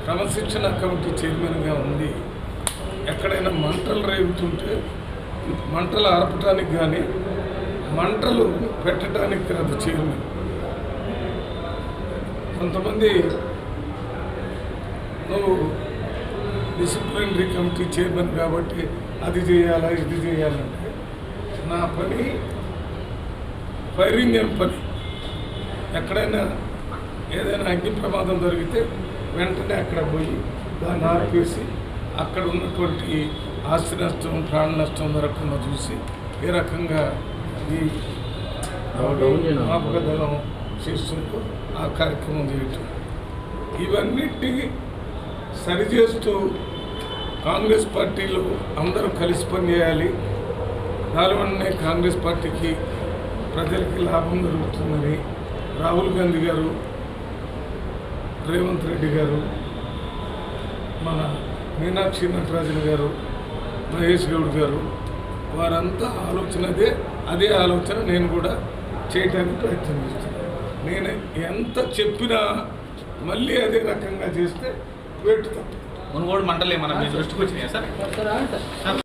క్రమశిక్షణ కమిటీ చైర్మన్గా ఉంది. ఎక్కడైనా మంటలు రేగుతుంటే మంటలు ఆర్పడానికి కానీ మంటలు పెట్టడానికి కాదు చైర్మన్. కొంతమంది నువ్వు డిసిప్లినరీ కమిటీ చైర్మన్ కాబట్టి అది చేయాలా ఇది చేయాలంటే నా పని ఫైర్ ఇంజిన్ పని. ఎక్కడైనా ఏదైనా అగ్ని ప్రమాదం జరిగితే వెంటనే అక్కడ పోయి దాన్ని ఆర్పేసి అక్కడ ఉన్నటువంటి ఆస్తి నష్టం ప్రాణ నష్టం జరగకుండా చూసి ఏ రకంగా ఈ ఆపదలం చేస్తుందో ఆ కార్యక్రమం చేయటం, ఇవన్నిటినీ సరిచేస్తూ కాంగ్రెస్ పార్టీలో అందరూ కలిసి పనిచేయాలి. దానివల్లనే కాంగ్రెస్ పార్టీకి ప్రజలకి లాభం జరుగుతుందని రాహుల్ గాంధీ గారు, రేవంత్ రెడ్డి గారు, మన మీనాక్షి నటరాజన్ గారు, మహేష్ గౌడ్ గారు వారంతా ఆలోచన అదే ఆలోచన నేను కూడా చేయడానికి ప్రయత్నం చేస్తున్నాను. నేను ఎంత చెప్పినా మళ్ళీ అదే రకంగా చేస్తే వేటు తప్ప. మునుగోడు మంటలు ఏమన్నా మీ దృష్టికి వచ్చినాయా సార్?